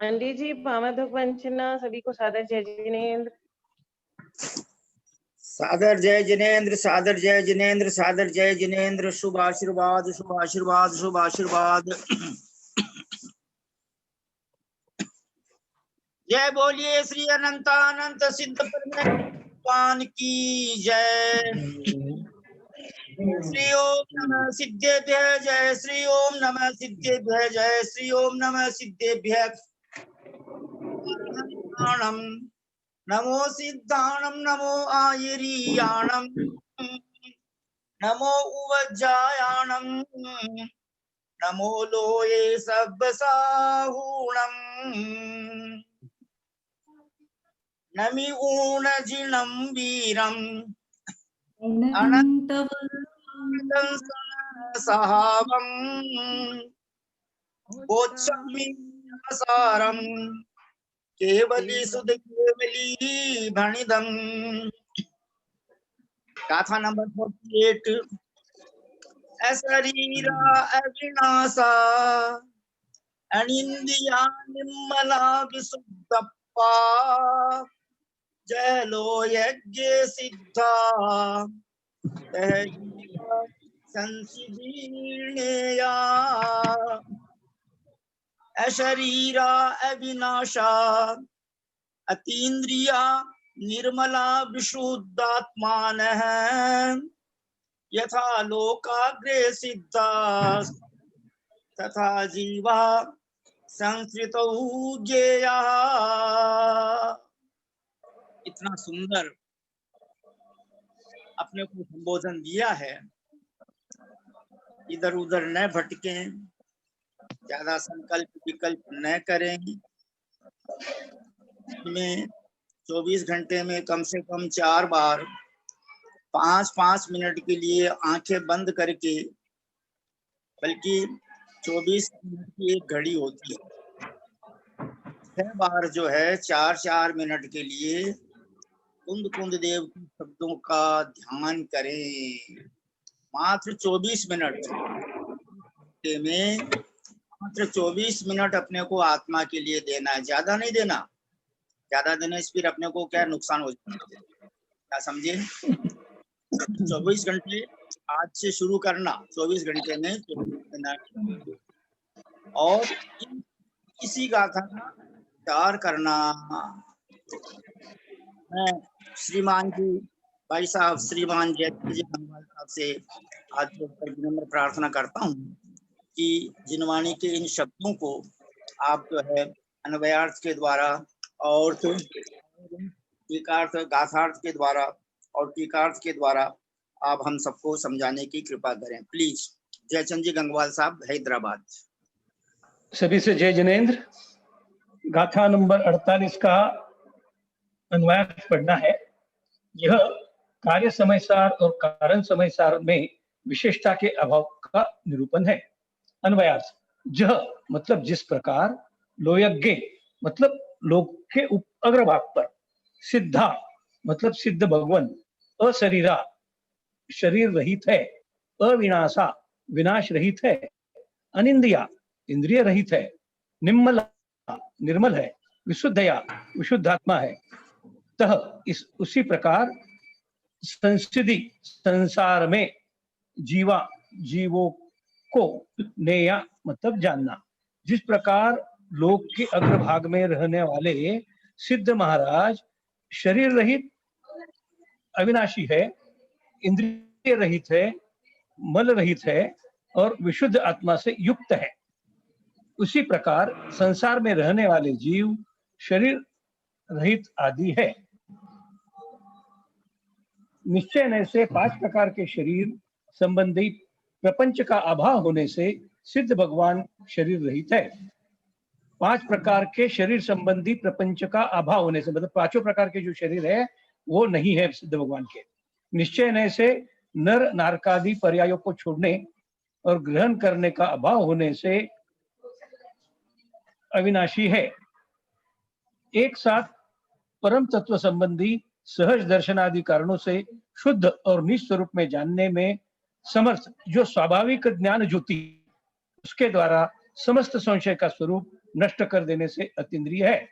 पंडित जी पामधुक वंचना सभी को सादर जय जिनेन्द्र। सादर जय जिनेन्द्र, सादर जय जिनेन्द्र, सादर जय जिनेन्द्र। शुभ आशीर्वाद, शुभ आशीर्वाद, शुभ आशीर्वाद। जय बोलिए श्री अनंतानंत सिद्ध परमेश्वर की जय। श्री ओम नमः सिद्धेभ्य जय, श्री ओम नमः सिद्धेभ्य जय, श्री ओम नमः सिद्धेभ्य। नमो सिद्धाणम, नमो आयरियाणम, नमो उवज्जायाणम, नमो लोये सब्बसाहूणम, नमि ऊणजिणं वीरम अनंतं सहावम बोच्छामि सारम केवली सुध केवली भणिदम। गाथा नंबर 48। अशरीरा अविनाशा अनिंदिया निर्मला विशुद्धप्पा जयलो यज्ञ सिद्धा संसिदीर्णेया। अशरीरा अविनाशा अतीन्द्रिया निर्मला विशुद्धात्मानः यथा लोकाग्रे सिद्धा तथा जीवा संस्कृतौ ज्ञेया। इतना सुंदर अपने को संबोधन दिया है। इधर उधर न भटकें, ज्यादा संकल्प विकल्प न करें। में 24 घंटे में कम से कम 4 बार 5-5 मिनट के लिए आंखें बंद करके, बल्कि 24 मिनट की एक घड़ी होती है, 6 बार जो है 4-4 मिनट के लिए कुंद कुंद देव के शब्दों का ध्यान करें। मात्र 24 मिनट में मात्र 24 मिनट अपने को आत्मा के लिए देना है, ज्यादा नहीं देना। ज्यादा देने से फिर अपने को क्या नुकसान हो जाता है, क्या समझे? 24 घंटे आज से शुरू करना, 24 घंटे में 24 मिनट, और इसी गाथा का विचार करना। मैं श्रीमान जी, भाई साहब श्रीमान जयचंद जी गंगवाल साहब से आज विनम्र प्रार्थना करता हूँ कि जिनवाणी के इन शब्दों को आप जो है अन्वयार्थ के द्वारा और टीकार्थ, गाथार्थ के द्वारा और टीकार्थ के द्वारा आप हम सबको समझाने की कृपा करें प्लीज। जयचंद जी गंगवाल साहब, हैदराबाद। सभी से जय जिनेन्द्र। गाथा नंबर 48 का अन्वयार्थ पढ़ना है। यह कार्य समय सार और कारण समय सार में विशेषता के अभाव का निरूपण है। अन्वयार्थ: जह मतलब जिस प्रकार, लोयज्ञ मतलब लोक के अग्रभाग पर, सिद्धा मतलब सिद्ध भगवन, अशरीरा शरीर रहित है, अविनाशा विनाश रहित है, अनिंद्रिया इंद्रिय रहित है, निम्मला निर्मल है, विशुद्धया विशुद्धात्मा है, तह उसी प्रकार संसिद्धि संसार में जीवा जीवों को नेया मतलब जानना। जिस प्रकार लोक के अग्रभाग में रहने वाले सिद्ध महाराज शरीर रहित अविनाशी है, इंद्रिय रहित है, मल रहित है और विशुद्ध आत्मा से युक्त है, उसी प्रकार संसार में रहने वाले जीव शरीर रहित आदि है। निश्चय न से 5 प्रकार के शरीर संबंधी प्रपंच का अभाव होने से सिद्ध भगवान शरीर रहित है। 5 प्रकार के शरीर संबंधी प्रपंच का अभाव होने से मतलब 5 प्रकार के जो शरीर है वो नहीं है सिद्ध भगवान के। निश्चय न से नर नारकादि पर्यायों को छोड़ने और ग्रहण करने का अभाव होने से अविनाशी है। एक साथ परम तत्व संबंधी सहज दर्शन आदि कारणों से शुद्ध और निस्वरूप में जानने में समर्थ जो स्वाभाविक ज्ञान ज्योति, उसके द्वारा समस्त संशय का स्वरूप नष्ट कर देने से अतीन्द्रिय है।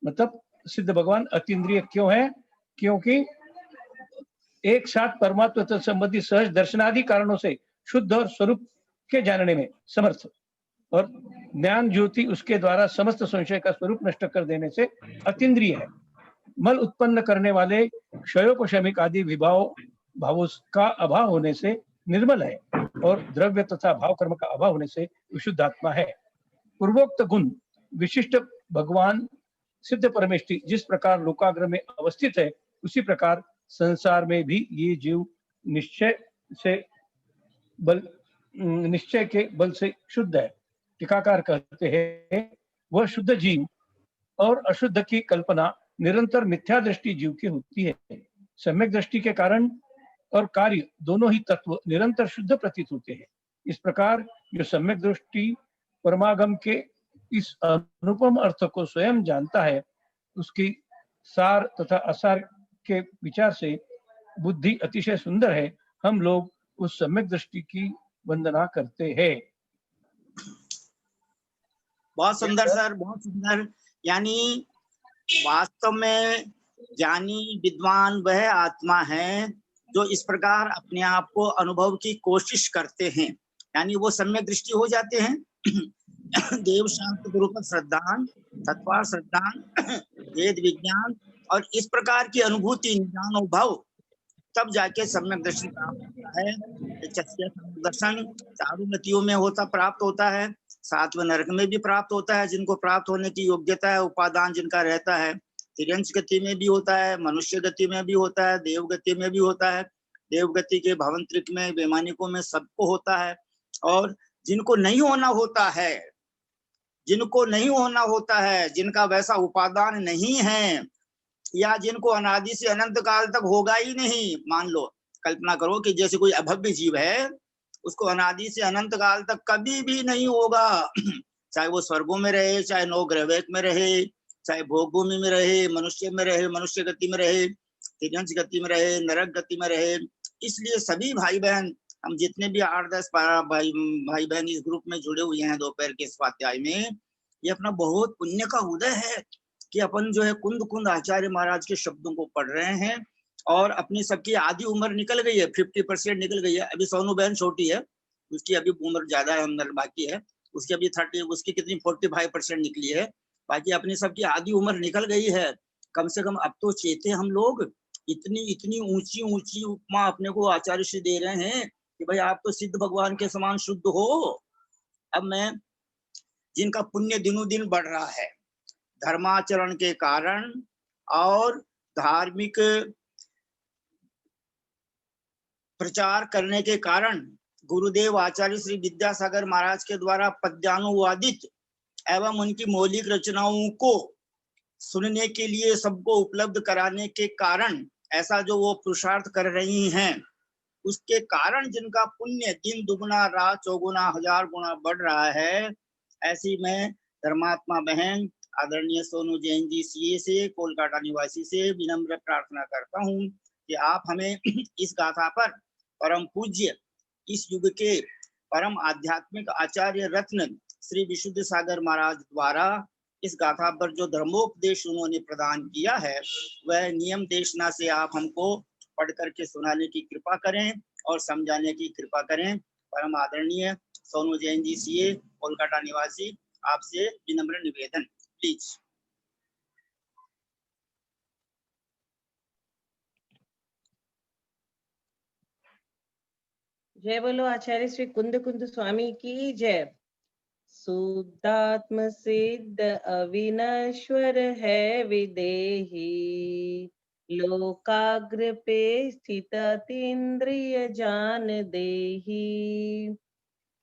मतलब सिद्ध भगवान अतीन्द्रिय क्यों है? क्योंकि एक साथ परमात्मा तत्व संबंधी सहज दर्शनादि कारणों से शुद्ध और स्वरूप के जानने में समर्थ और ज्ञान ज्योति उसके द्वारा समस्त संशय का स्वरूप नष्ट कर देने से अतीन्द्रिय है। मल उत्पन्न करने वाले क्षयोपशमिक आदि भावों का अभाव होने से निर्मल है और द्रव्य तथा भाव कर्म का अभाव होने से विशुद्ध आत्मा है। पूर्वोक्त गुण विशिष्ट भगवान सिद्ध परमेष्टि जिस प्रकार लोकाग्र में अवस्थित है, उसी प्रकार संसार में भी ये जीव निश्चय के बल से शुद्ध है। टीकाकार कहते हैं, वह शुद्ध जीव और अशुद्ध की कल्पना निरंतर मिथ्या दृष्टि जीव की होती है। सम्यक दृष्टि के कारण और कार्य दोनों ही तत्व निरंतर शुद्ध प्रतीत होते हैं। इस प्रकार जो सम्यक दृष्टि परमागम के इस अनुपम अर्थ को स्वयं जानता है, उसकी सार तथा असार के विचार से बुद्धि अतिशय सुंदर है। हम लोग उस सम्यक दृष्टि की वंदना करते हैं। बहुत सुंदर सर, बहुत सुंदर। यानी वास्तव में ज्ञानी विद्वान वह आत्मा है जो इस प्रकार अपने आप को अनुभव की कोशिश करते हैं, यानी वो सम्यक दृष्टि हो जाते हैं। देव शांत गुरु पर श्रद्धान, तत्वार श्रद्धान, वेद विज्ञान और इस प्रकार की अनुभूति निदान और भाव, तब जाके सम्यक दर्शन प्राप्त होता है। सम्यक दर्शन चारों गतियों में प्राप्त होता है, सातवें नरक में भी प्राप्त होता है जिनको प्राप्त होने की योग्यता है, उपादान जिनका रहता है। तिर्यंश गति में भी होता है, मनुष्य गति में भी होता है, देव गति में भी होता है। देव गति के भवंत्रिक में, वैमानिकों में सबको होता है। और जिनको नहीं होना होता है, जिनको नहीं होना होता है, जिनका वैसा उपादान नहीं है, या जिनको अनादि से अनंत काल तक होगा ही नहीं। मान लो, कल्पना करो कि जैसे कोई अभव्य जीव है, उसको अनादि से अनंत काल तक कभी भी नहीं होगा। चाहे वो स्वर्गों में रहे, चाहे नौ ग्रहवेक में रहे, चाहे भोग भूमि में रहे, मनुष्य में रहे, मनुष्य गति में रहे, तिर्यंश गति में रहे, नरक गति में रहे। इसलिए सभी भाई बहन, हम जितने भी 8-10 भाई बहन इस ग्रुप में जुड़े हुए हैं दोपहर के स्वाध्याय में, ये अपना बहुत पुण्य का उदय है कि अपन जो है कुंद कुंद आचार्य महाराज के शब्दों को पढ़ रहे हैं। और अपनी सबकी आधी उम्र निकल गई है, 50% निकल गई है। अभी सोनू बहन छोटी है, उसकी अभी उम्र ज्यादा है, अंदर बाकी है। उसकी अभी 30, उसकी कितनी 45% निकली है। बाकी अपनी सबकी आधी उम्र निकल गई है। कम से कम अब तो चेते हम लोग। इतनी ऊंची ऊंची उपमा अपने को आचार्य श्री दे रहे हैं कि भाई आप तो सिद्ध भगवान के समान शुद्ध हो। अब मैं, जिनका पुण्य दिनों दिन बढ़ रहा है धर्माचरण के कारण और धार्मिक प्रचार करने के कारण, गुरुदेव आचार्य श्री विद्यासागर महाराज के द्वारा पद्यानुवादित एवं उनकी मौलिक रचनाओं को सुनने के लिए सबको उपलब्ध कराने के कारण, ऐसा जो वो पुरुषार्थ कर रही हैं, उसके कारण जिनका पुण्य दिन दुगुना रात चौगुना 1000 गुना बढ़ रहा है, ऐसी मैं धर्मात्मा बहन आदरणीय सोनू जैन जी सीए से, कोलकाता निवासी से विनम्र प्रार्थना करता हूँ कि आप हमें इस गाथा पर परम पूज्य इस युग के परम आध्यात्मिक आचार्य रत्न श्री विशुद्ध सागर महाराज द्वारा इस गाथा पर जो धर्मोपदेश उन्होंने प्रदान किया है, वह नियम देशना से आप हमको पढ़ करके सुनाने की कृपा करें और समझाने की कृपा करें। परम आदरणीय सोनू जैन जी सीए, कोलकाता निवासी, आपसे विनम्र निवेदन, प्लीज। जय बोलो आचार्य श्री कुंद कुंद स्वामी की जय। शुद्धात्म सिद्ध अविनश्वर है विदेही, लोकाग्र पे स्थित अतीन्द्रिय जान देही।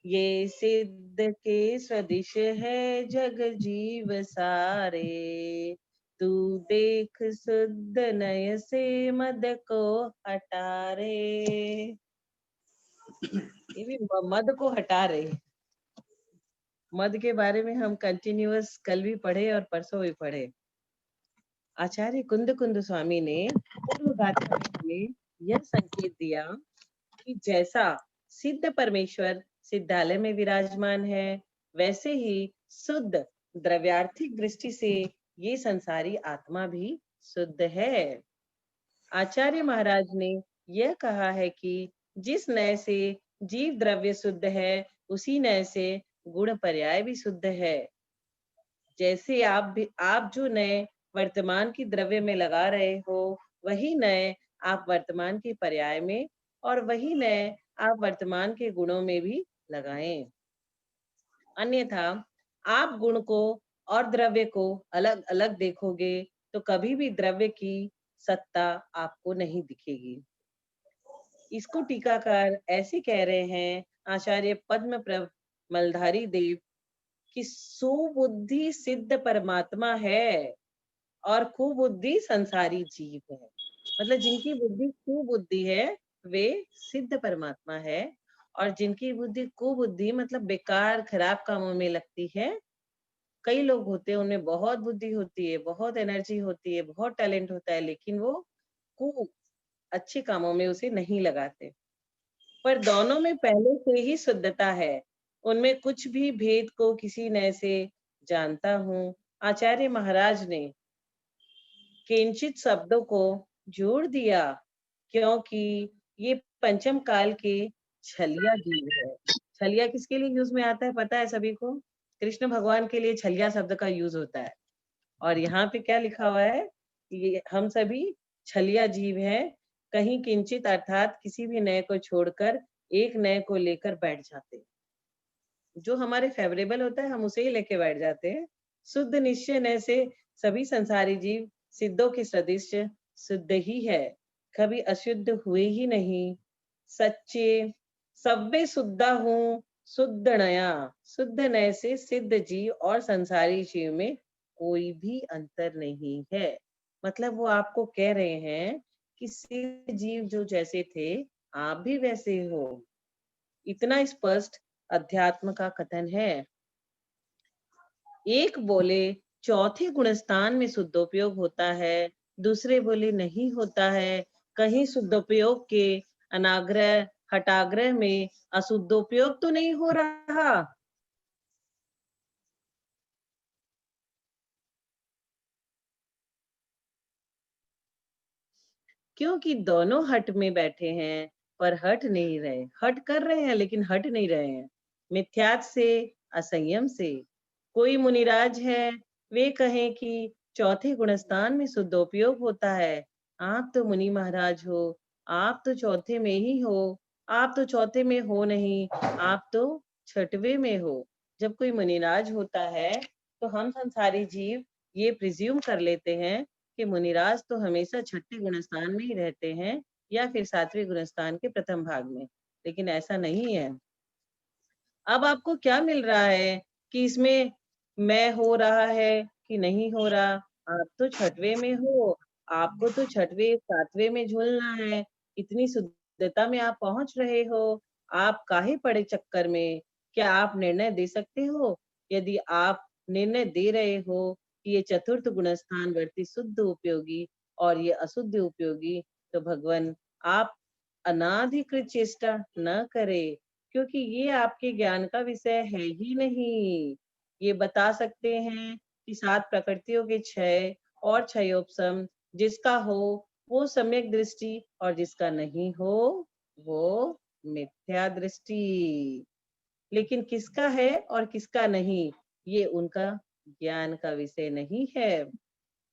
ये सिद्ध के सदिश है जग जीव सारे, तू देख शुद्ध नय से मद को हटा रे। ये भी मद को हटा रहे। मद के बारे में हम कंटिन्यूअस कल भी पढ़े और परसों भी पढ़े। आचार्य कुंद कुंद स्वामी ने पूर्व गाथा में हमें यह संकेत दिया कि जैसा सिद्ध परमेश्वर सिद्धालय में विराजमान है, वैसे ही शुद्ध द्रव्यार्थिक दृष्टि से ये संसारी आत्मा भी शुद्ध है। आचार्य महाराज ने यह कहा है कि जिस नय से जीव द्रव्य शुद्ध है, उसी नय से गुण पर्याय भी शुद्ध है। जैसे आप जो नय वर्तमान की द्रव्य में लगा रहे हो, वही नय आप वर्तमान के पर्याय में और वही नय आप वर्तमान के गुणों में भी लगाएं। अन्यथा आप गुण को और द्रव्य को अलग अलग देखोगे तो कभी भी द्रव्य की सत्ता आपको नहीं दिखेगी। इसको टीकाकार ऐसे कह रहे हैं आचार्य पद्मप्रभ मलधारी देव कि सुबुद्धि सिद्ध परमात्मा है और कुबुद्धि संसारी जीव है। मतलब जिनकी बुद्धि कुबुद्धि है वे सिद्ध परमात्मा है, और जिनकी बुद्धि कुबुद्धि मतलब बेकार खराब कामों में लगती है। कई लोग होते हैं उनमें बहुत बुद्धि होती है, बहुत एनर्जी होती है, बहुत टैलेंट होता है, लेकिन वो कु अच्छे कामों में उसे नहीं लगाते। पर दोनों में पहले से ही शुद्धता है, उनमें कुछ भी भेद को किसी नए से जानता हूँ। आचार्य महाराज ने किंचित शब्दों को जोड़ दिया क्योंकि ये पंचम काल के छलिया जीव है। छलिया किसके लिए यूज में आता है पता है सभी को? कृष्ण भगवान के लिए छलिया शब्द का यूज होता है। और यहाँ पे क्या लिखा हुआ है? ये हम सभी छलिया जीव हैं, कहीं किंचित अर्थात किसी भी नए को छोड़कर एक नए को लेकर बैठ जाते हैं। जो हमारे फेवरेबल होता है हम उसे ही लेके बैठ जाते हैं। शुद्ध निश्चय नय से सभी संसारी जीव सिद्धों के सदृश शुद्ध ही है, कभी अशुद्ध हुए ही नहीं। सच्चे सव्वे शुद्धा हूँ शुद्ध नया, शुद्ध नय से सिद्ध जीव और संसारी जीव में कोई भी अंतर नहीं है। मतलब वो आपको कह रहे हैं कि सिद्ध जीव जो जैसे थे आप भी वैसे हो। इतना स्पष्ट अध्यात्म का कथन है। एक बोले चौथे गुणस्थान में शुद्धोपयोग होता है, दूसरे बोले नहीं होता है। कहीं शुद्धोपयोग के अनाग्रह हटाग्रह में अशुद्धोपयोग तो नहीं हो रहा? क्योंकि दोनों हट में बैठे हैं पर हट नहीं रहे। हट कर रहे हैं लेकिन हट नहीं रहे हैं। मिथ्यात से असंयम से कोई मुनिराज है, वे कहें कि चौथे गुणस्थान में शुद्धोपयोग होता है। आप तो मुनि महाराज हो, आप तो चौथे में ही हो। आप तो चौथे में हो नहीं, आप तो छठवे में हो। जब कोई मुनिराज होता है तो हम संसारी जीव ये प्रिज्यूम कर लेते हैं कि मुनिराज तो हमेशा छठे गुणस्थान में ही रहते हैं या फिर सातवें गुणस्थान के प्रथम भाग में, लेकिन ऐसा नहीं है। अब आपको क्या मिल रहा है कि इसमें मैं हो रहा है कि नहीं हो रहा? आप तो छठवे में हो, आपको तो छठवे सातवें में झूलना है। इतनी शुद्धता में आप पहुंच रहे हो, आप काहे पड़े चक्कर में? क्या आप निर्णय दे सकते हो? यदि आप निर्णय दे रहे हो कि ये चतुर्थ गुणस्थान वर्ती शुद्ध उपयोगी और ये अशुद्ध उपयोगी, तो भगवान आप अनाधिकृत चेष्टा न करे, क्योंकि ये आपके ज्ञान का विषय है ही नहीं। ये बता सकते हैं कि 7 प्रकृतियों के क्षय और क्षयोपशम जिसका हो वो सम्यक दृष्टि, और जिसका नहीं हो वो मिथ्या दृष्टि। लेकिन किसका है और किसका नहीं, ये उनका ज्ञान का विषय नहीं है।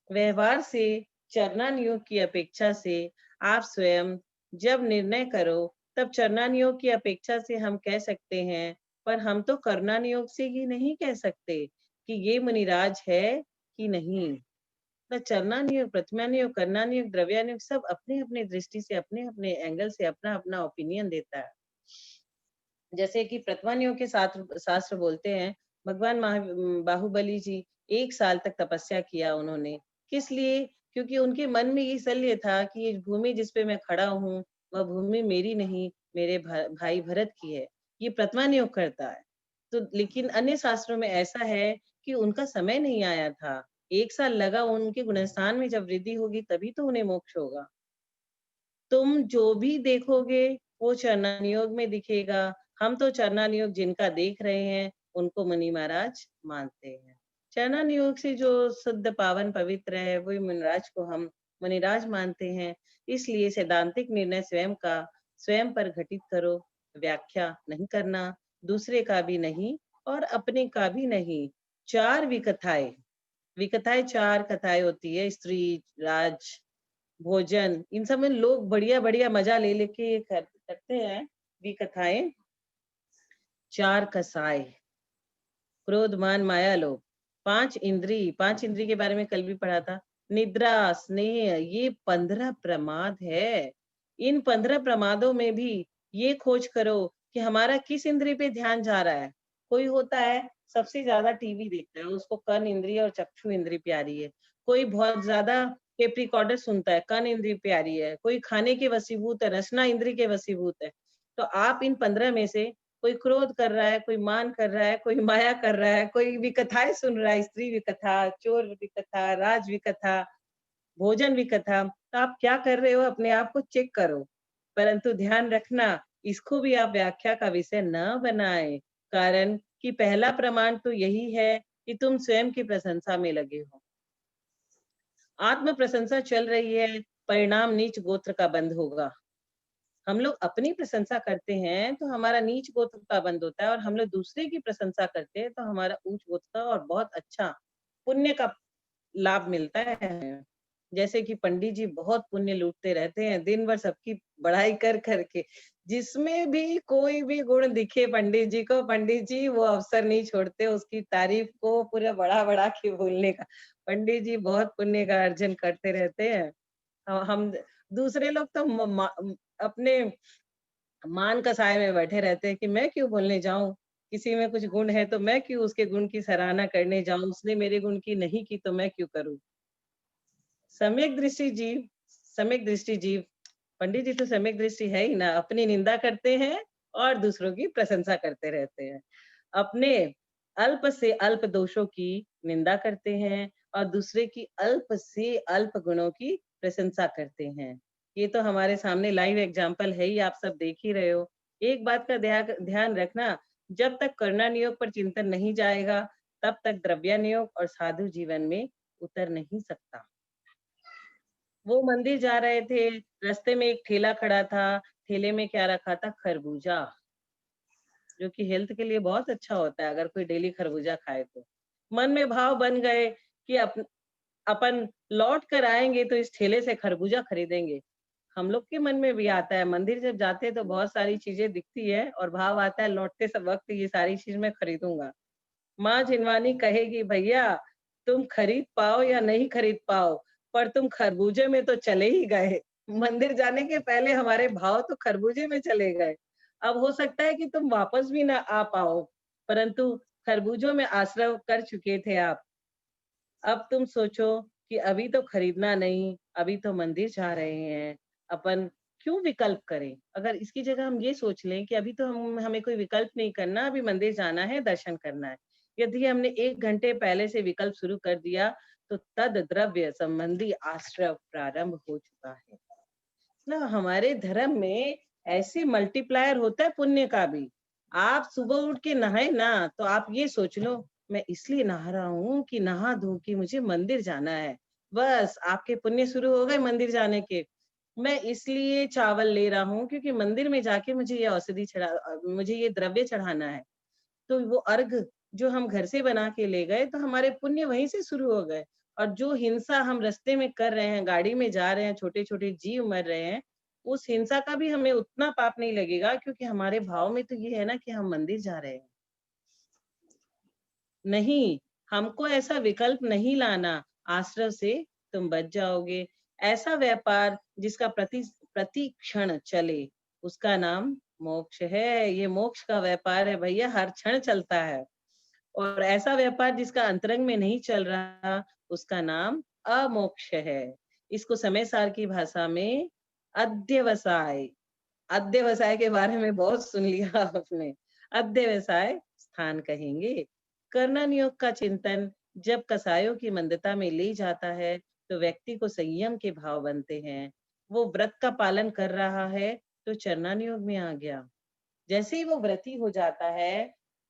व्यवहार से चरणानुयोग की अपेक्षा से आप स्वयं जब निर्णय करो तब चरणानुयोग की अपेक्षा से हम कह सकते हैं, पर हम तो कर्णानुयोग से ही नहीं कह सकते कि ये मुनिराज है कि नहीं। तो चरणानुयोग, प्रतिमानुयोग, कर्णानुयोग, द्रव्यानुयोग सब अपने अपने दृष्टि से अपने अपने एंगल से अपना अपना ओपिनियन देता है। जैसे कि प्रतिमानुयोग के शास्त्र बोलते हैं भगवान बाहुबली जी 1 साल तक तपस्या किया उन्होंने। किस लिए? क्योंकि उनके मन में ये शल्य था कि ये भूमि जिस पे मैं खड़ा हूँ वह भूमि मेरी नहीं, मेरे भाई भरत की है। ये प्रतिमानुयोग करता है। तो लेकिन अन्य शास्त्रों में ऐसा है कि उनका समय नहीं आया था। 1 साल लगा, उनके गुणस्थान में जब वृद्धि होगी तभी तो उन्हें मोक्ष होगा। तुम जो भी देखोगे वो चरणानुयोग में दिखेगा। हम तो चरणानुयोग जिनका देख रहे हैं उनको मुनि महाराज मानते हैं। चरणन योग से जो शुद्ध पावन पवित्र है वही मुनिराज को हम मुनिराज मानते हैं। इसलिए सैद्धांतिक निर्णय स्वयं का स्वयं पर घटित करो, व्याख्या नहीं करना, दूसरे का भी नहीं और अपने का भी नहीं। 4 विकथाएं, विकथाएं 4 कथाएं होती है, स्त्री, राज, भोजन, इन सब में लोग बढ़िया बढ़िया मजा ले लेके करते हैं। विकथाएं 4 कसाय, क्रोध, मान, माया, लोभ, 5 इंद्री के बारे में कल भी पढ़ा था। निद्रा, स्नेह, ये 15 प्रमाद है। इन 15 प्रमादों में भी ये खोज करो कि हमारा किस इंद्री पे ध्यान जा रहा है। कोई होता है सबसे ज्यादा टीवी देखता है, उसको कर्म इंद्रिय और चक्षु इंद्री प्यारी है। कोई बहुत ज्यादा टेप रिकॉर्डर सुनता है, कर्म इंद्री प्यारी है। कोई खाने के वशीभूत है, रसना इंद्री के वशीभूत है। तो आप इन 15 में से कोई क्रोध कर रहा है, कोई मान कर रहा है, कोई माया कर रहा है, कोई विकथाएं सुन रहा है, स्त्री विकथा, चोर विकथा, राज विकथा, भोजन विकथा, तो आप क्या कर रहे हो अपने आप को चेक करो। परंतु ध्यान रखना, इसको भी आप व्याख्या का विषय न बनाएं, कारण कि पहला प्रमाण तो यही है कि तुम स्वयं की प्रशंसा में लगे हो। आत्म प्रशंसा चल रही है, परिणाम नीच गोत्र का बंद होगा। हम लोग अपनी प्रशंसा करते हैं तो हमारा नीच गोत्र का बंद होता है, और हम लोग दूसरे की प्रशंसा करते हैं तो हमारा ऊंच गोत्र का और बहुत अच्छा पुण्य का लाभ मिलता है। जैसे कि पंडित जी बहुत पुण्य लूटते रहते हैं, दिन भर सबकी बड़ाई कर करके, जिसमें भी कोई भी गुण दिखे पंडित जी को, पंडित जी वो अवसर नहीं छोड़ते उसकी तारीफ को पूरा बड़ा बड़ा के बोलने का। पंडित जी बहुत पुण्य का अर्जन करते रहते हैं। हम दूसरे लोग तो अपने मान का साए में बैठे रहते हैं कि मैं क्यों बोलने जाऊं, किसी में कुछ गुण है तो मैं क्यों उसके गुण की सराहना करने जाऊं, उसने मेरे गुण की नहीं की तो मैं क्यों करूं। सम्यक दृष्टि जीव, सम्यक दृष्टि जीव, पंडित जी तो सम्यक दृष्टि है ही ना, अपनी निंदा करते हैं और दूसरों की प्रशंसा करते रहते हैं। अपने अल्प से अल्प दोषों की निंदा करते हैं और दूसरे की अल्प से अल्प गुणों की प्रशंसा करते हैं। ये तो हमारे सामने लाइव एग्जाम्पल है ही, आप सब देख ही रहे हो। एक बात का ध्यान रखना, जब तक कर्णनियोग पर चिंतन नहीं जाएगा तब तक द्रव्यानियोग और साधु जीवन में उतर नहीं सकता। वो मंदिर जा रहे थे, रास्ते में एक ठेला खड़ा था, ठेले में क्या रखा था, खरबूजा, जो कि हेल्थ के लिए बहुत अच्छा होता है अगर कोई डेली खरबूजा खाए तो। मन में भाव बन गए कि अपन लौट कर आएंगे तो इस ठेले से खरबूजा खरीदेंगे। हम लोग के मन में भी आता है, मंदिर जब जाते हैं तो बहुत सारी चीजें दिखती है और भाव आता है लौटते सब वक्त ये सारी चीज मैं खरीदूंगा। माँ जिनवानी कहेगी भैया तुम खरीद पाओ या नहीं खरीद पाओ, पर तुम खरबूजे में तो चले ही गए। मंदिर जाने के पहले हमारे भाव तो खरबूजे में चले गए। अब हो सकता है कि तुम वापस भी ना आ पाओ, परंतु खरबूजों में आश्रय कर चुके थे आप। अब तुम सोचो कि अभी तो खरीदना नहीं, अभी तो मंदिर जा रहे हैं, अपन क्यों विकल्प करें। अगर इसकी जगह हम ये सोच लें कि अभी तो हमें कोई विकल्प नहीं करना, अभी मंदिर जाना है, दर्शन करना है। यदि हमने 1 घंटे पहले से विकल्प शुरू कर दिया तो तद द्रव्य संबंधी आश्रय प्रारंभ हो चुका है ना। हमारे धर्म में ऐसे मल्टीप्लायर होता है पुण्य का भी। आप सुबह उठ के नहाए ना तो आप ये सोच लो मैं इसलिए नहा रहा हूँ कि नहा धो के मुझे मंदिर जाना है, बस आपके पुण्य शुरू हो गए मंदिर जाने के। मैं इसलिए चावल ले रहा हूँ क्योंकि मंदिर में जाके मुझे ये औषधि मुझे ये द्रव्य चढ़ाना है। तो वो अर्घ जो हम घर से बना के ले गए तो हमारे पुण्य वहीं से शुरू हो गए। और जो हिंसा हम रास्ते में कर रहे हैं, गाड़ी में जा रहे हैं, छोटे छोटे जीव मर रहे हैं, उस हिंसा का भी हमें उतना पाप नहीं लगेगा, क्योंकि हमारे भाव में तो ये है ना कि हम मंदिर जा रहे हैं। नहीं, हमको ऐसा विकल्प नहीं लाना, आश्रय से तुम बच जाओगे। ऐसा व्यापार जिसका प्रति क्षण चले उसका नाम मोक्ष है। ये मोक्ष का व्यापार है भैया, हर क्षण चलता है। और ऐसा व्यापार जिसका अंतरंग में नहीं चल रहा उसका नाम अमोक्ष है। इसको समय सार की भाषा में अध्यवसाय, अध्यवसाय के बारे में बहुत सुन लिया आपने, अध्यवसाय स्थान कहेंगे। कर्णन योग का चिंतन जब कसायों की मंदता में ले जाता है तो व्यक्ति को संयम के भाव बनते हैं। वो व्रत का पालन कर रहा है तो चरणन योग में आ गया। जैसे ही वो व्रती हो जाता है,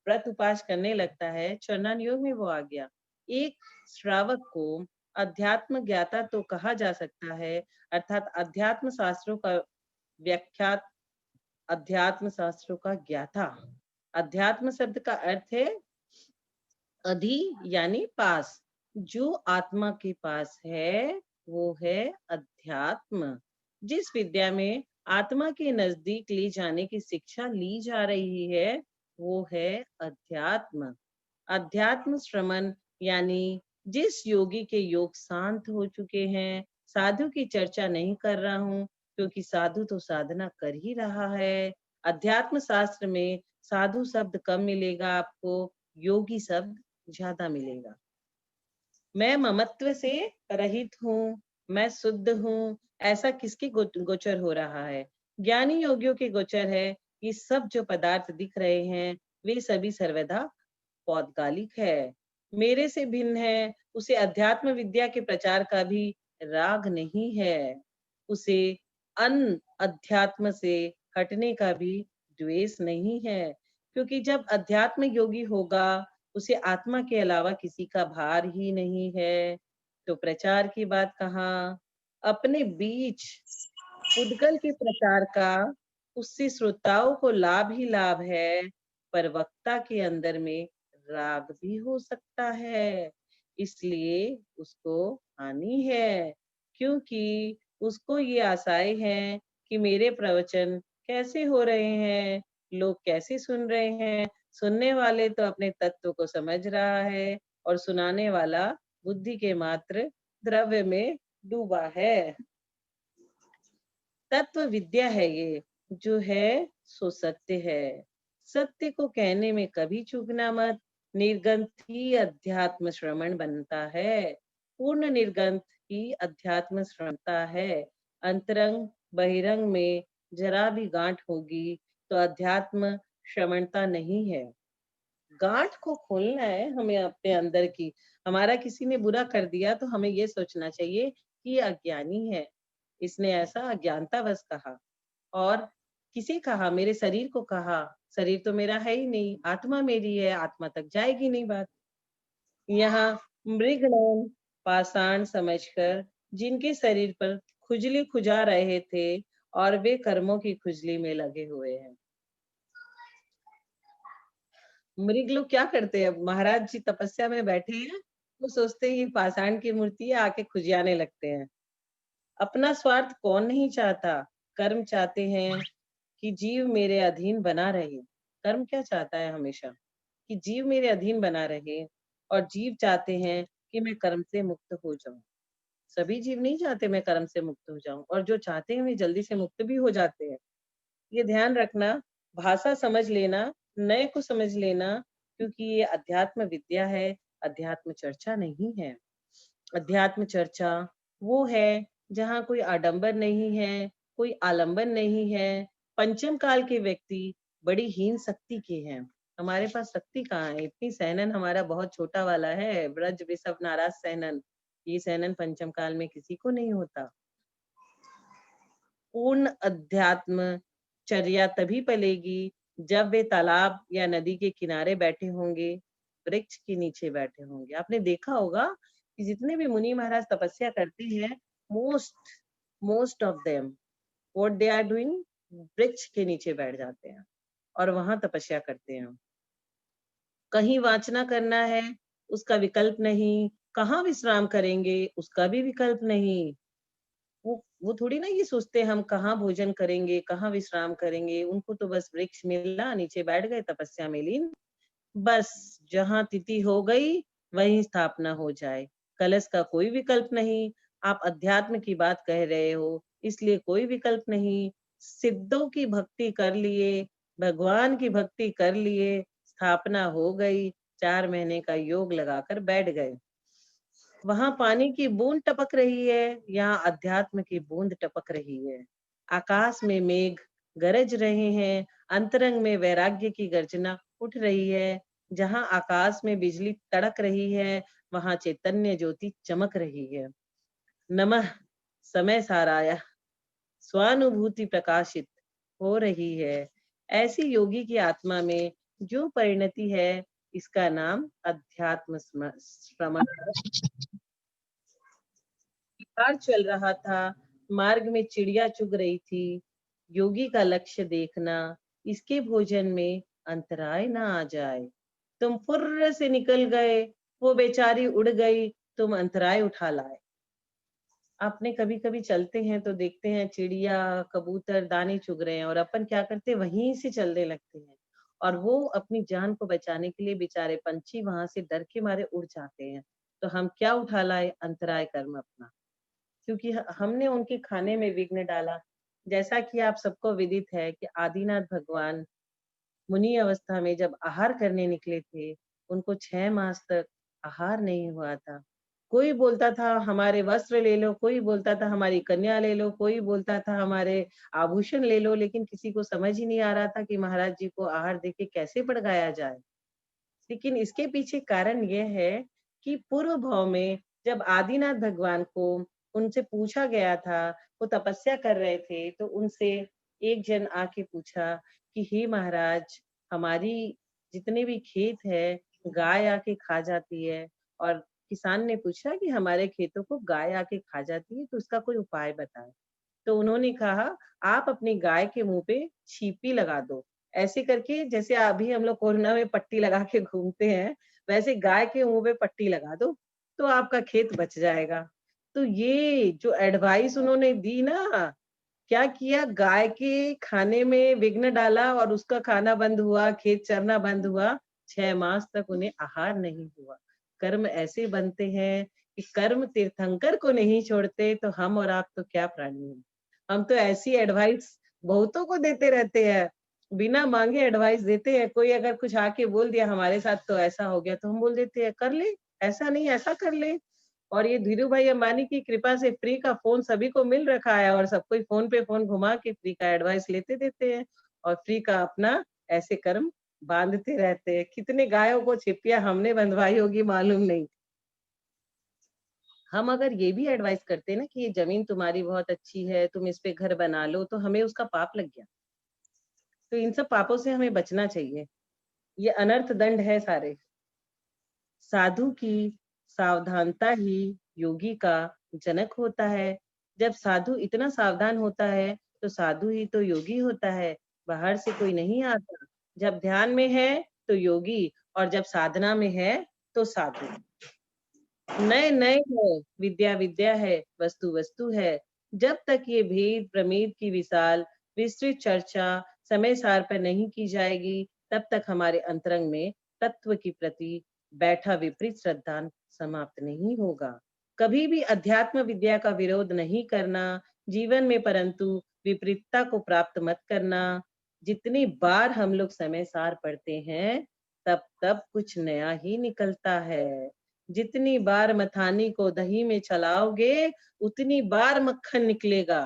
व्रत उपास करने लगता है, चरणन योग में वो आ गया। एक श्रावक को अध्यात्म ज्ञाता तो कहा जा सकता है, अर्थात अध्यात्म शास्त्रों का व्याख्यात, अध्यात्म शास्त्रों का ज्ञाता। अध्यात्म शब्द का अर्थ है अधि यानी पास। जो आत्मा के पास है वो है अध्यात्म। जिस विद्या में आत्मा के नजदीक ले जाने की शिक्षा ली जा रही है वो है अध्यात्म। अध्यात्म श्रमण यानी जिस योगी के योग शांत हो चुके हैं। साधु की चर्चा नहीं कर रहा हूँ क्योंकि साधु तो साधना कर ही रहा है। अध्यात्म शास्त्र में साधु शब्द कम मिलेगा आपको, योगी शब्द ज्यादा मिलेगा। मैं ममत्व से रहित हूँ, मैं शुद्ध हूँ, ऐसा किसके गोचर हो रहा है? ज्ञानी योगियों के गोचर है। ये सब जो पदार्थ दिख रहे हैं वे सभी सर्वदा पौद्गलिक है। मेरे से भिन्न है, उसे अध्यात्म विद्या के प्रचार का भी राग नहीं है, उसे अन अध्यात्म से हटने का भी द्वेष नहीं है। क्योंकि जब अध्यात्म योगी होगा उसे आत्मा के अलावा किसी का भार ही नहीं है। तो प्रचार की बात कहाँ, अपने बीच उद्गल के प्रचार का उससे श्रोताओं को लाभ ही लाभ है, पर वक्ता के अंदर में राग भी हो सकता है, इसलिए उसको हानि है। क्योंकि उसको ये आशाएं हैं कि मेरे प्रवचन कैसे हो रहे हैं, लोग कैसे सुन रहे हैं। सुनने वाले तो अपने तत्व को समझ रहा है और सुनाने वाला बुद्धि के मात्र द्रव्य में डूबा है। तत्व विद्या है ये, जो है सो सत्य है। सत्य को कहने में कभी चूकना मत। निर्गंथ ही अध्यात्म श्रवण बनता है, पूर्ण निर्गंथ ही अध्यात्म श्रवणता है। अंतरंग बहिरंग में जरा भी गांठ होगी तो अध्यात्म श्रवणता नहीं है। गांठ को खोलना है हमें अपने अंदर की। हमारा किसी ने बुरा कर दिया तो हमें ये सोचना चाहिए कि ये अज्ञानी है, इसने ऐसा अज्ञानतावश कहा। और किसे कहा? मेरे शरीर को कहा। शरीर तो मेरा है ही नहीं, आत्मा मेरी है, आत्मा तक जाएगी नहीं बात। यहाँ मृगनयन पाषाण समझकर जिनके शरीर पर खुजली खुजा रहे थे और वे कर्मों की खुजली में लगे हुए हैं। मृग लोग क्या करते हैं? महाराज जी तपस्या में बैठे हैं, वो सोचते हैं ये पाषाण की मूर्ति है, आके खुजियाने लगते हैं। अपना स्वार्थ कौन नहीं चाहता? कर्म चाहते हैं कि जीव मेरे अधीन बना रहे। कर्म क्या चाहता है? हमेशा कि जीव मेरे अधीन बना रहे, और जीव चाहते हैं कि मैं कर्म से मुक्त हो जाऊं। सभी जीव नहीं चाहते मैं कर्म से मुक्त हो जाऊं, और जो चाहते हैं वे जल्दी से मुक्त भी हो जाते हैं। ये ध्यान रखना, भाषा समझ लेना, नए को समझ लेना, क्योंकि ये अध्यात्म विद्या है, अध्यात्म चर्चा नहीं है। अध्यात्म चर्चा वो है जहाँ कोई आडंबर नहीं है, कोई आलंबन नहीं है। पंचम काल के व्यक्ति बड़ी हीन शक्ति के हैं। हमारे पास शक्ति कहाँ है? इतनी सहनन हमारा बहुत छोटा वाला है, ब्रज विषव नाराज सहनन। ये सहनन पंचम काल में किसी को नहीं होता। पूर्ण अध्यात्म चर्या तभी पलेगी जब वे तालाब या नदी के किनारे बैठे होंगे, वृक्ष के नीचे बैठे होंगे। आपने देखा होगा कि जितने भी मुनि महाराज तपस्या करते हैं, most of them what they are doing, वृक्ष के नीचे बैठ जाते हैं और वहां तपस्या करते हैं। कहीं वाचना करना है उसका विकल्प नहीं, कहाँ विश्राम करेंगे उसका भी विकल्प नहीं। वो थोड़ी ना ये सोचते हम कहाँ भोजन करेंगे, कहाँ विश्राम करेंगे। उनको तो बस वृक्ष मिला, नीचे बैठ गए, तपस्या में लीन। बस जहाँ तिथि हो गई वहीं स्थापना हो जाए। कलश का कोई विकल्प नहीं। आप अध्यात्म की बात कह रहे हो, इसलिए कोई विकल्प नहीं। सिद्धों की भक्ति कर लिए, भगवान की भक्ति कर लिए, स्थापना हो गई, 4 महीने का योग लगाकर बैठ गए। वहां पानी की बूंद टपक रही है, यहाँ अध्यात्म की बूंद टपक रही है। आकाश में मेघ गरज रहे हैं, अंतरंग में वैराग्य की गर्जना उठ रही है। जहाँ आकाश में बिजली तड़क रही है, वहां चैतन्य ज्योति चमक रही है। नमः समय साराया स्वानुभूति प्रकाशित हो रही है। ऐसी योगी की आत्मा में जो परिणति है, इसका नाम अध्यात्म श्रवण। कार चल रहा था, मार्ग में चिड़िया चुग रही थी। योगी का लक्ष्य देखना, इसके भोजन में अंतराय ना आ जाए। तुम फुर्र से निकल गए, वो बेचारी उड़ गई, तुम अंतराय उठा लाए। आपने कभी कभी चलते हैं तो देखते हैं चिड़िया कबूतर दाने चुग रहे हैं और अपन क्या करते हैं, वहीं से चलने लगते हैं और वो अपनी जान को बचाने के लिए बेचारे पंछी वहां से डर के मारे उड़ जाते हैं। तो हम क्या उठा लाए, अंतराय कर्म अपना, क्योंकि हमने उनके खाने में विघ्न डाला। जैसा कि आप सबको विदित है कि आदिनाथ भगवान मुनि अवस्था में जब आहार करने निकले थे, उनको 6 मास तक आहार नहीं हुआ था। कोई बोलता था हमारे वस्त्र ले लो, कोई बोलता था हमारी कन्या ले लो, कोई बोलता था हमारे आभूषण ले लो, लेकिन किसी को समझ ही नहीं आ रहा था कि महाराज जी को आहार देके कैसे पड़गाया जाए। लेकिन इसके पीछे कारण यह है कि पूर्व भाव में जब आदिनाथ भगवान को उनसे पूछा गया था, वो तपस्या कर रहे थे, तो उनसे एक जन आके पूछा कि हे महाराज, हमारी जितने भी खेत है गाय आके खा जाती है। और किसान ने पूछा कि हमारे खेतों को गाय आके खा जाती है, तो उसका कोई उपाय बताए। तो उन्होंने कहा, आप अपनी गाय के मुंह पे छिपी लगा दो। ऐसे करके जैसे अभी हम लोग कोरोना में पट्टी लगा के घूमते हैं, वैसे गाय के मुंह पे पट्टी लगा दो, तो आपका खेत बच जाएगा। तो ये जो एडवाइस उन्होंने दी ना, क्या किया, गाय के खाने में विघ्न डाला और उसका खाना बंद हुआ, खेत चरना बंद हुआ। 6 मास तक उन्हें आहार नहीं हुआ। कर्म ऐसे बनते हैं कि कर्म तीर्थंकर को नहीं छोड़ते, तो हम और आप तो क्या प्राणी हैं। हम तो ऐसी एडवाइस बहुतों को देते रहते हैं, बिना मांगे एडवाइस देते हैं। कोई अगर कुछ आके बोल दिया हमारे साथ तो ऐसा हो गया, तो हम बोल देते हैं कर ले, ऐसा नहीं ऐसा कर ले। और ये धीरू भाई अंबानी की कृपा से फ्री का फोन सभी को मिल रखा है और सब कोई फोन पे फोन घुमा के फ्री का एडवाइस लेते देते हैं और फ्री का अपना ऐसे कर्म बांधते रहते हैं। कितने गायों को छिपिया हमने बंधवाई होगी मालूम नहीं। हम अगर ये भी एडवाइस करते ना कि ये जमीन तुम्हारी बहुत अच्छी है, तुम इस पे घर बना लो, तो हमें उसका पाप लग गया। तो इन सब पापों से हमें बचना चाहिए। ये अनर्थ दंड है सारे। साधु की सावधानता ही योगी का जनक होता है। जब साधु इतना सावधान होता है तो साधु ही तो योगी होता है, बाहर से कोई नहीं आता। जब ध्यान में है तो योगी और जब साधना में है तो साधु। नए नए है, विद्या विद्या है, वस्तु वस्तु है। जब तक ये भेद प्रमेद की विशाल विस्तृत चर्चा समय सार पर नहीं की जाएगी, तब तक हमारे अंतरंग में तत्व की प्रति बैठा विपरीत श्रद्धा समाप्त नहीं होगा। कभी भी अध्यात्म विद्या का विरोध नहीं करना जीवन में, परंतु विपरीतता को प्राप्त मत करना। जितनी बार हम लोग समय सार पढ़ते हैं, तब तब कुछ नया ही निकलता है। जितनी बार मथानी को दही में चलाओगे, उतनी बार मक्खन निकलेगा।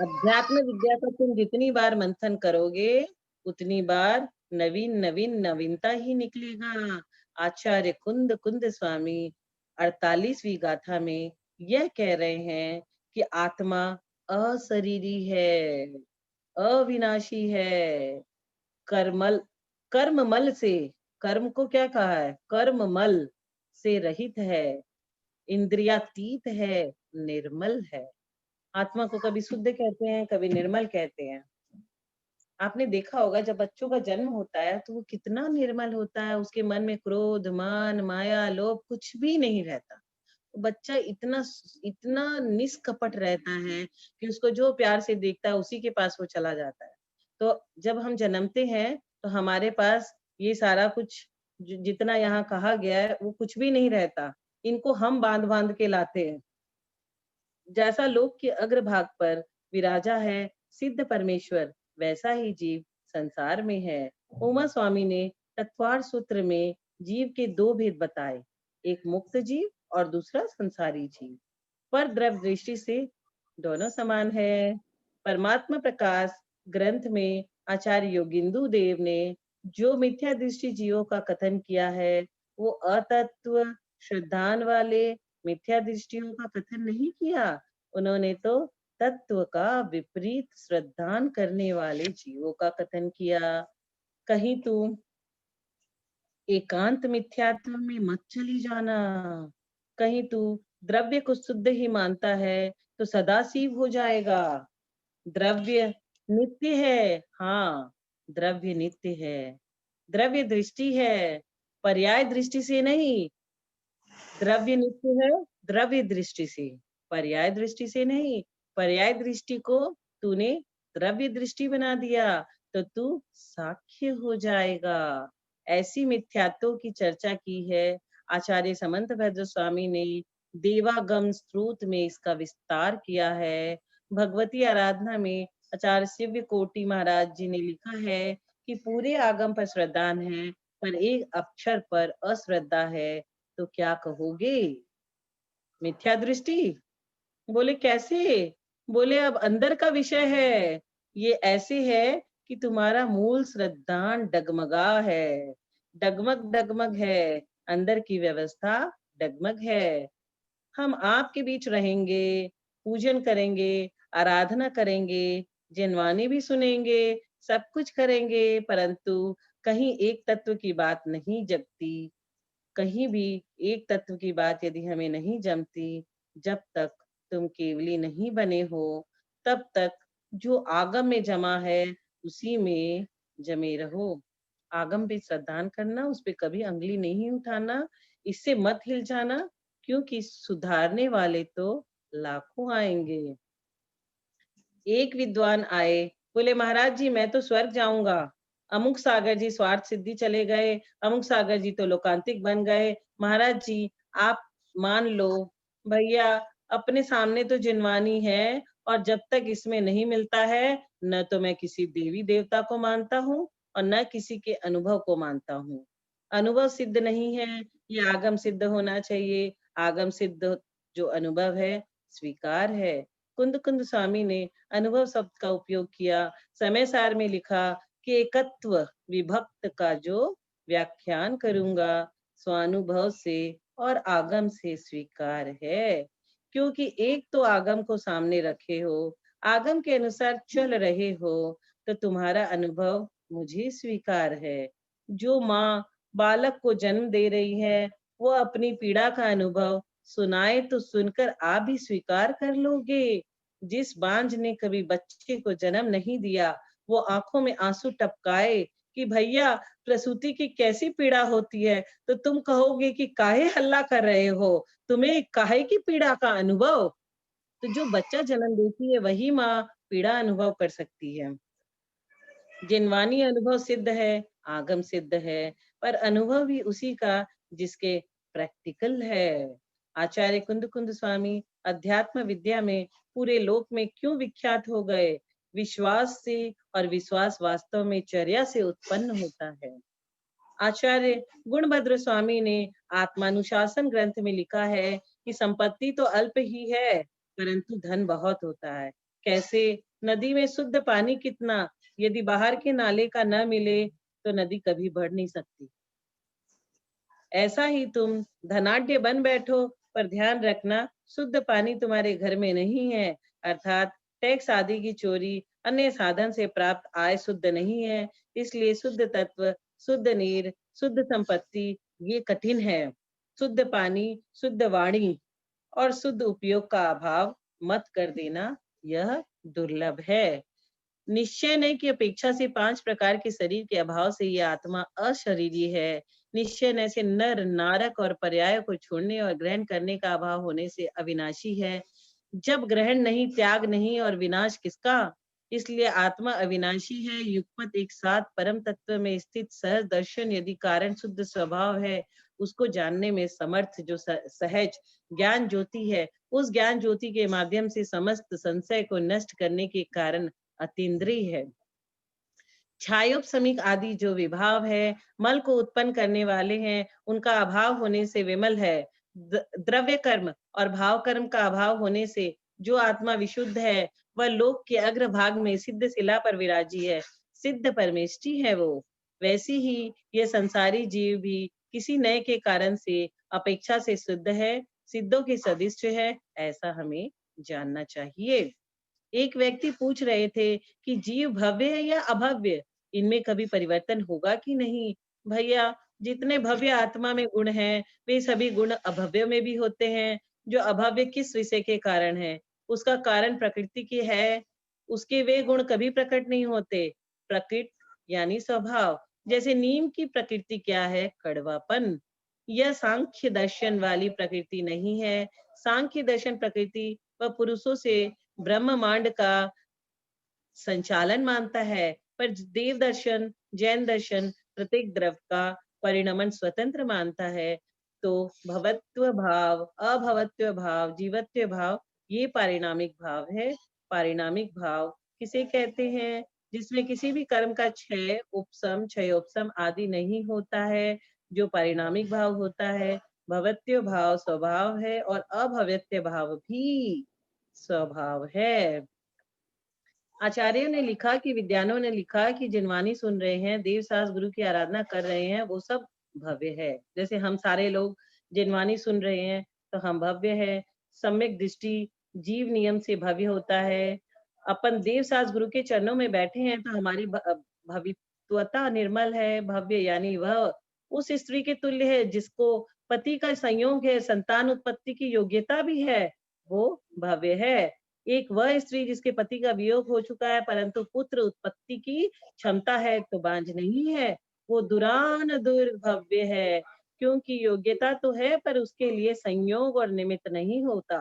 अध्यात्म विद्या का तुम जितनी बार मंथन करोगे, उतनी बार नवीन नवीन नवीनता ही निकलेगा। आचार्य कुंद कुंद स्वामी 48वीं गाथा में यह कह रहे हैं कि आत्मा अशरीरी है, अविनाशी है, कर्मल कर्ममल से, कर्म को क्या कहा है, कर्ममल से रहित है, इंद्रियातीत है, निर्मल है। आत्मा को कभी शुद्ध कहते हैं, कभी निर्मल कहते हैं। आपने देखा होगा जब बच्चों का जन्म होता है तो वो कितना निर्मल होता है, उसके मन में क्रोध मान माया लोभ कुछ भी नहीं रहता। बच्चा इतना इतना निष्कपट रहता है कि उसको जो प्यार से देखता है उसी के पास वो चला जाता है। तो जब हम जन्मते हैं तो हमारे पास ये सारा कुछ जितना यहाँ कहा गया है वो कुछ भी नहीं रहता। इनको हम बांध बांध के लाते हैं। जैसा लोक के अग्रभाग पर विराजा है सिद्ध परमेश्वर, वैसा ही जीव संसार में है। उमा स्वामी ने तत्वार सूत्र में जीव के 2 भेद बताए, एक मुक्त जीव और दूसरा संसारी जीव। पर द्रव्य दृष्टि से दोनों समान है। परमात्मा प्रकाश ग्रंथ में आचार्य योगिंदु देव ने जो मिथ्या दृष्टि जीवों का कथन किया है, वो अतत्व श्रद्धान वाले मिथ्या दृष्टियों का कथन नहीं किया। उन्होंने तो तत्व का विपरीत श्रद्धान करने वाले जीवों का कथन किया। कहीं तू एकांत मिथ्यात्व में मत चली जाना। कहीं तू द्रव्य को शुद्ध ही मानता है तो सदाशिव हो जाएगा। द्रव्य नित्य है, हाँ, द्रव्य नित्य है। द्रव्य दृष्टि है, पर्याय दृष्टि से नहीं। द्रव्य नित्य है द्रव्य दृष्टि से, पर्याय दृष्टि से नहीं। पर्याय दृष्टि को तूने द्रव्य दृष्टि बना दिया तो तू साक्ष्य हो जाएगा। ऐसी मिथ्यात्वों की चर्चा की है आचार्य समंत भद्र स्वामी ने देवागम स्त्रोत में, इसका विस्तार किया है। भगवती आराधना में आचार्य शिव्य कोटि महाराज जी ने लिखा है कि पूरे आगम पर श्रद्धान है पर एक अक्षर पर अश्रद्धा है, तो क्या कहोगे? मिथ्या दृष्टि? बोले कैसे? बोले अब अंदर का विषय है। ये ऐसे है कि तुम्हारा मूल श्रद्धान डगमगा है, डगमग डगमग है, अंदर की व्यवस्था डगमग है। हम आपके बीच रहेंगे, पूजन करेंगे, आराधना करेंगे, जिनवानी भी सुनेंगे, सब कुछ करेंगे, परंतु कहीं एक तत्व की बात नहीं जगती। कहीं भी एक तत्व की बात यदि हमें नहीं जमती, जब तक तुम केवली नहीं बने हो, तब तक जो आगम में जमा है उसी में जमे रहो। आगम पे श्रद्धान करना, उस पे कभी अंगली नहीं उठाना, इससे मत हिल जाना, क्योंकि सुधारने वाले तो लाखों आएंगे। एक विद्वान आए, बोले महाराज जी मैं तो स्वर्ग जाऊंगा। अमुक सागर जी स्वार्थ सिद्धि चले गए, अमुक सागर जी तो लोकांतिक बन गए। महाराज जी आप मान लो। भैया अपने सामने तो जिनवानी है, और जब तक इसमें नहीं मिलता है, न तो मैं किसी देवी देवता को मानता हूँ और न किसी के अनुभव को मानता हूँ। अनुभव सिद्ध नहीं है, ये आगम सिद्ध होना चाहिए। आगम सिद्ध जो अनुभव है स्वीकार है। कुंद कुंद स्वामी ने अनुभव शब्द का उपयोग किया। समय सार में लिखा कि एकत्व विभक्त का जो व्याख्यान करूंगा स्वानुभव से और आगम से स्वीकार है। क्योंकि एक तो आगम को सामने रखे हो, आगम के अनुसार चल रहे हो, तो तुम्हारा अनुभव मुझे स्वीकार है। जो माँ बालक को जन्म दे रही है, वो अपनी पीड़ा का अनुभव सुनाए तो सुनकर आप भी स्वीकार कर लोगे। जिस बांझ ने कभी बच्चे को जन्म नहीं दिया, वो आंखों में आंसू टपकाए कि भैया प्रसूति की कैसी पीड़ा होती है, तो तुम कहोगे कि काहे हल्ला कर रहे हो, तुम्हें काहे की पीड़ा का अनुभव? तो जो बच्चा जन्म देती है वही माँ पीड़ा अनुभव कर सकती है। जिनवानी अनुभव सिद्ध है, आगम सिद्ध है, पर अनुभव भी उसी का जिसके प्रैक्टिकल है। आचार्य कुंद कुंद स्वामी अध्यात्म विद्या में पूरे लोक में क्यों विख्यात हो गए? विश्वास से, और विश्वास वास्तव में चर्या से उत्पन्न होता है। आचार्य गुणभद्र स्वामी ने आत्मानुशासन ग्रंथ में लिखा है कि संपत्ति तो अल्प ही है, परंतु धन बहुत होता है। कैसे? नदी में शुद्ध पानी कितना, यदि बाहर के नाले का न मिले तो नदी कभी बढ़ नहीं सकती। ऐसा ही तुम धनाढ्य बन बैठो, पर ध्यान रखना शुद्ध पानी तुम्हारे घर में नहीं है, अर्थात टैक्स आदि की चोरी, अन्य साधन से प्राप्त आय शुद्ध नहीं है। इसलिए शुद्ध तत्व, शुद्ध नीर, शुद्ध संपत्ति ये कठिन है। शुद्ध पानी, शुद्ध वाणी और शुद्ध उपयोग का अभाव मत कर देना, यह दुर्लभ है। निश्चय नहीं की अपेक्षा से 5 प्रकार के शरीर के अभाव से ये आत्मा अशरीरी है। निश्चय न से नर नारक और पर्याय को छोड़ने और ग्रहण करने का अभाव होने से अविनाशी है। जब ग्रहण नहीं, त्याग नहीं, और विनाश किसका? इसलिए आत्मा अविनाशी है। युगपत एक साथ परम तत्व में स्थित सहज दर्शन यदि कारण शुद्ध स्वभाव है, उसको जानने में समर्थ जो सहज ज्ञान ज्योति है, उस ज्ञान ज्योति के माध्यम से समस्त संशय को नष्ट करने के कारण अतीन्द्रिय है। छायोपशमिक आदि जो विभाव है, मल को उत्पन्न करने वाले हैं, उनका अभाव होने से विमल है। द्रव्य कर्म और भाव कर्म का अभाव होने से जो आत्मा विशुद्ध है, वह लोक के अग्रभाग में सिद्ध शिला पर विराजी है, सिद्ध परमेष्टि है वो। वैसी ही ये संसारी जीव भी किसी नए के कारण से अपेक्षा से शुद्ध है, सिद्धों के सदृश है, ऐसा हमें जानना चाहिए। एक व्यक्ति पूछ रहे थे कि जीव भव्य है या अभव्य, इनमें कभी परिवर्तन होगा कि नहीं? भैया जितने भव्य आत्मा में गुण हैं, वे सभी गुण अभव्य में भी होते हैं। जो अभव्य किस विषय के कारण है? उसका कारण प्रकृति की है, उसके वे गुण कभी प्रकट नहीं होते। प्रकृति यानी स्वभाव। जैसे नीम की प्रकृति क्या है? कड़वापन। यह सांख्य दर्शन वाली प्रकृति नहीं है। सांख्य दर्शन प्रकृति व पुरुषों से ब्रह्मांड का संचालन मानता है, पर देव दर्शन, जैन दर्शन प्रत्येक द्रव का परिणमन स्वतंत्र मानता है। तो भवत्व भाव, अभवत्व भाव, जीवत्व भाव, ये पारिणामिक भाव है। पारिणामिक भाव किसे कहते हैं? जिसमें किसी भी कर्म का क्षय, उपसम, क्षयोपसम आदि नहीं होता है, जो पारिणामिक भाव होता है। भवत्व भाव स्वभाव है और अभवत्व भाव भी स्वभाव है। आचार्यों ने लिखा कि विद्वानों ने लिखा कि जिनवाणी सुन रहे हैं, देव शास्त्र गुरु की आराधना कर रहे हैं, वो सब भव्य है। जैसे हम सारे लोग जिनवाणी सुन रहे हैं तो हम भव्य है। सम्यक दृष्टि जीव नियम से भव्य होता है। अपन देव शास्त्र गुरु के चरणों में बैठे हैं तो हमारी भवित्वता निर्मल है। भव्य यानी वह उस स्त्री के तुल्य है जिसको पति का संयोग है, संतान उत्पत्ति की योग्यता भी है, वो भव्य है। एक वह स्त्री जिसके पति का वियोग हो चुका है परंतु पुत्र उत्पत्ति की क्षमता है तो बांझ नहीं है, वो दुरान दुर्भव्य है, क्योंकि योग्यता तो है पर उसके लिए संयोग और निमित्त नहीं होता।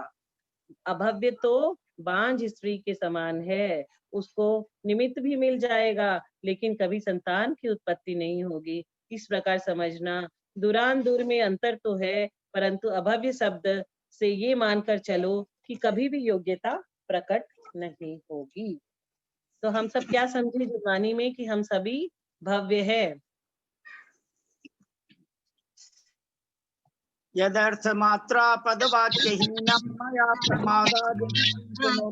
अभव्य तो बांझ स्त्री के समान है, उसको निमित्त भी मिल जाएगा लेकिन कभी संतान की उत्पत्ति नहीं होगी। इस प्रकार समझना, दुरान दूर में अंतर तो है परंतु अभव्य शब्द से ये मानकर चलो कि कभी भी योग्यता प्रकट नहीं होगी। तो हम सब क्या समझे जिनवाणी में कि हम सभी भव्य है। यदर्थ मात्रा पदवाक्यहीनं मया प्रमादात्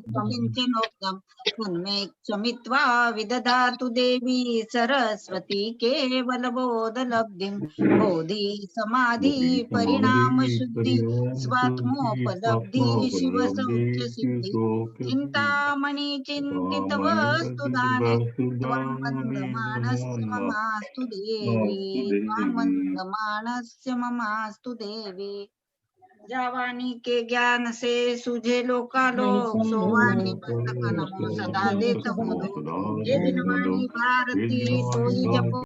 किंचनोक्तम् तन्मे क्षमित्वा विदधातु देवी सरस्वती केवलबोधलब्धिं बोधि समाधि परिणाम शुद्धि स्वात्मोपलब्धि शिव सौख्य सिद्धि चिंतामणि चिंतित वस्तु दाने त्वां वन्दमानस्य ममास्तु देवी त्वां वन्दमानस्य ममास्तु देवी। जावानी के ज्ञान से सूझे लोकालोक सोवानी बंधक नमो सदा देत हूँ। ये जिनवाणी भारती तो ही जपो